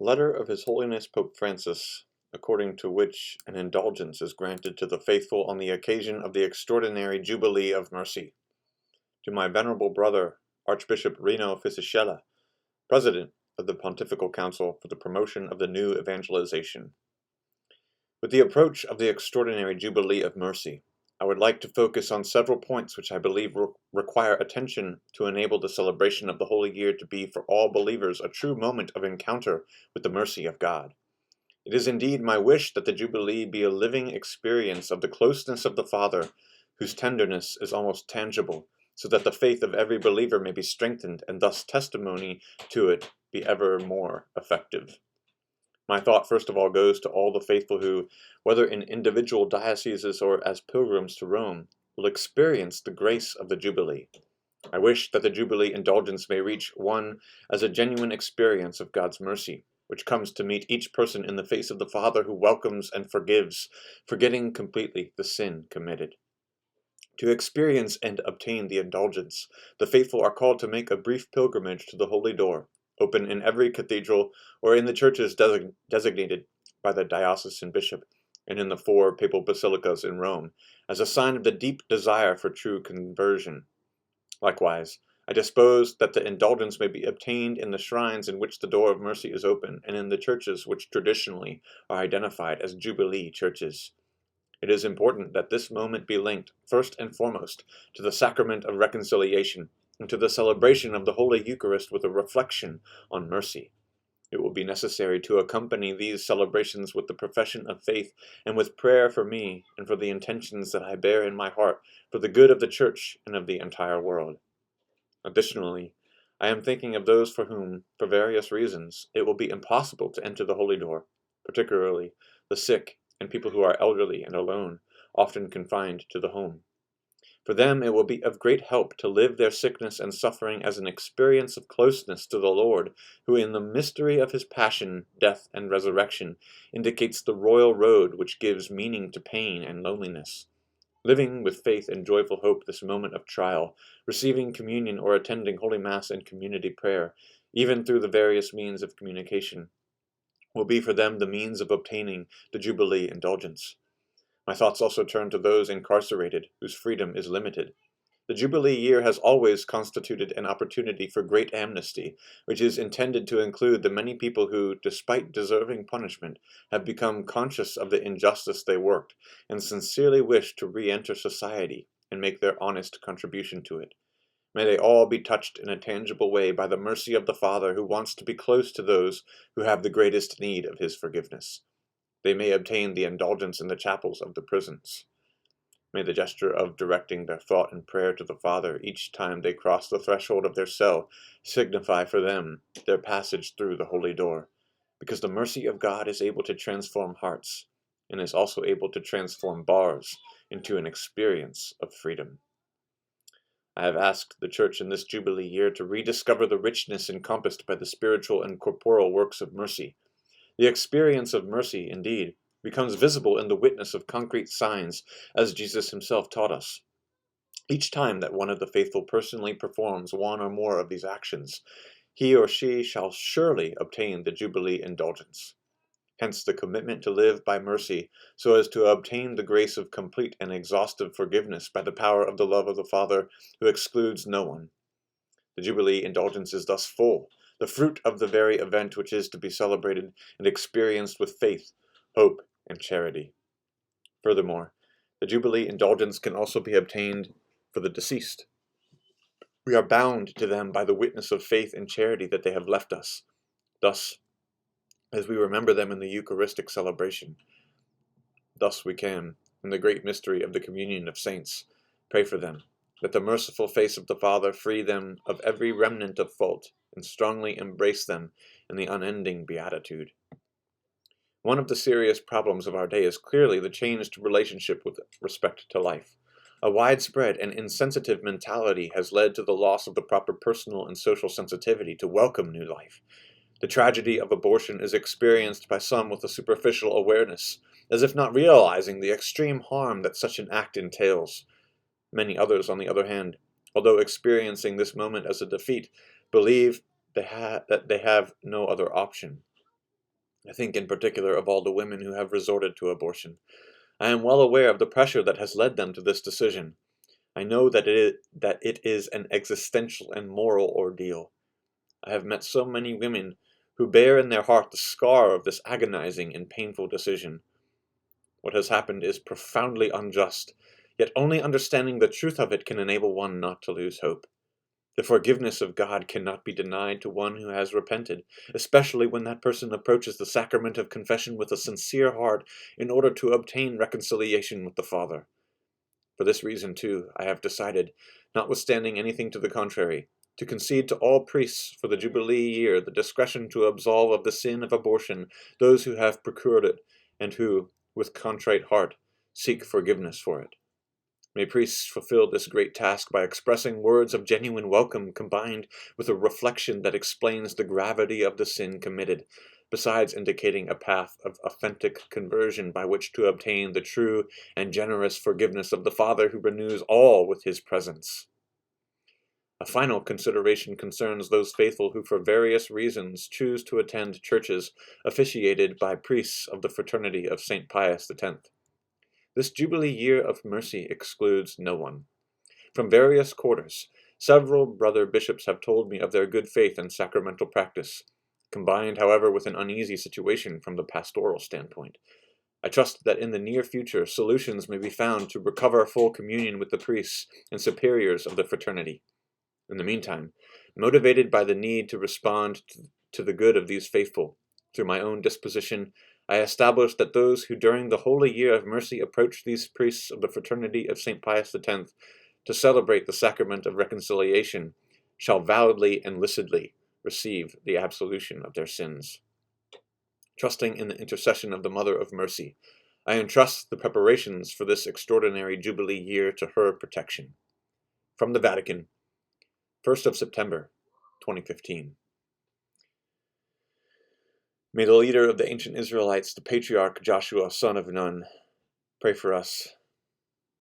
Letter of His Holiness Pope Francis, according to which an indulgence is granted to the faithful on the occasion of the extraordinary Jubilee of Mercy. To my venerable brother, Archbishop Fisichella, President of the Pontifical Council for the Promotion of the New Evangelization. With the approach of the extraordinary Jubilee of Mercy, I would like to focus on several points which I believe require attention to enable the celebration of the Holy Year to be for all believers a true moment of encounter with the mercy of God. It is indeed my wish that the Jubilee be a living experience of the closeness of the Father, whose tenderness is almost tangible, so that the faith of every believer may be strengthened, and thus testimony to it be ever more effective. My thought first of all goes to all the faithful who, whether in individual dioceses or as pilgrims to Rome, will experience the grace of the Jubilee. I wish that the Jubilee indulgence may reach one as a genuine experience of God's mercy, which comes to meet each person in the face of the Father who welcomes and forgives, forgetting completely the sin committed. To experience and obtain the indulgence, the faithful are called to make a brief pilgrimage to the Holy Door, open in every cathedral or in the churches designated by the diocesan bishop, and in the 4 papal basilicas in Rome, as a sign of the deep desire for true conversion. Likewise, I dispose that the indulgence may be obtained in the shrines in which the door of mercy is open, and in the churches which traditionally are identified as Jubilee churches. It is important that this moment be linked, first and foremost, to the sacrament of reconciliation, and to the celebration of the Holy Eucharist with a reflection on mercy. It will be necessary to accompany these celebrations with the profession of faith and with prayer for me and for the intentions that I bear in my heart for the good of the Church and of the entire world. Additionally, I am thinking of those for whom, for various reasons, it will be impossible to enter the Holy Door, particularly the sick and people who are elderly and alone, often confined to the home. For them it will be of great help to live their sickness and suffering as an experience of closeness to the Lord, who in the mystery of his passion, death, and resurrection indicates the royal road which gives meaning to pain and loneliness. Living with faith and joyful hope this moment of trial, receiving communion or attending Holy Mass and community prayer, even through the various means of communication, will be for them the means of obtaining the Jubilee indulgence. My thoughts also turn to those incarcerated, whose freedom is limited. The Jubilee year has always constituted an opportunity for great amnesty, which is intended to include the many people who, despite deserving punishment, have become conscious of the injustice they worked, and sincerely wish to re-enter society and make their honest contribution to it. May they all be touched in a tangible way by the mercy of the Father who wants to be close to those who have the greatest need of his forgiveness. They may obtain the indulgence in the chapels of the prisons. May the gesture of directing their thought and prayer to the Father each time they cross the threshold of their cell signify for them their passage through the holy door, because the mercy of God is able to transform hearts, and is also able to transform bars into an experience of freedom. I have asked the Church in this Jubilee year to rediscover the richness encompassed by the spiritual and corporal works of mercy. The experience of mercy, indeed, becomes visible in the witness of concrete signs, as Jesus himself taught us. Each time that one of the faithful personally performs one or more of these actions, he or she shall surely obtain the Jubilee indulgence. Hence the commitment to live by mercy, so as to obtain the grace of complete and exhaustive forgiveness by the power of the love of the Father, who excludes no one. The Jubilee indulgence is thus full, the fruit of the very event which is to be celebrated and experienced with faith, hope, and charity. Furthermore, the Jubilee indulgence can also be obtained for the deceased. We are bound to them by the witness of faith and charity that they have left us. Thus, as we remember them in the Eucharistic celebration, thus we can, in the great mystery of the communion of saints, pray for them, that the merciful face of the Father free them of every remnant of fault, and strongly embrace them in the unending beatitude. One of the serious problems of our day is clearly the changed relationship with respect to life. A widespread and insensitive mentality has led to the loss of the proper personal and social sensitivity to welcome new life. The tragedy of abortion is experienced by some with a superficial awareness, as if not realizing the extreme harm that such an act entails. Many others, on the other hand, although experiencing this moment as a defeat, believe that they have no other option. I think in particular of all the women who have resorted to abortion. I am well aware of the pressure that has led them to this decision. I know that it is an existential and moral ordeal. I have met so many women who bear in their heart the scar of this agonizing and painful decision. What has happened is profoundly unjust, yet only understanding the truth of it can enable one not to lose hope. The forgiveness of God cannot be denied to one who has repented, especially when that person approaches the sacrament of confession with a sincere heart in order to obtain reconciliation with the Father. For this reason, too, I have decided, notwithstanding anything to the contrary, to concede to all priests for the Jubilee year the discretion to absolve of the sin of abortion those who have procured it, and who, with contrite heart, seek forgiveness for it. May priests fulfill this great task by expressing words of genuine welcome combined with a reflection that explains the gravity of the sin committed, besides indicating a path of authentic conversion by which to obtain the true and generous forgiveness of the Father who renews all with his presence. A final consideration concerns those faithful who for various reasons choose to attend churches officiated by priests of the Fraternity of St. Pius X. This Jubilee year of mercy excludes no one. From various quarters, several brother bishops have told me of their good faith and sacramental practice, combined, however, with an uneasy situation from the pastoral standpoint. I trust that in the near future solutions may be found to recover full communion with the priests and superiors of the fraternity. In the meantime, motivated by the need to respond to the good of these faithful, through my own disposition, I established that those who during the Holy Year of Mercy approach these priests of the Fraternity of St. Pius X to celebrate the sacrament of reconciliation shall validly and licitly receive the absolution of their sins. Trusting in the intercession of the Mother of Mercy, I entrust the preparations for this extraordinary Jubilee year to her protection. From the Vatican, 1st of September, 2015. May the leader of the ancient Israelites, the patriarch Joshua, son of Nun, pray for us.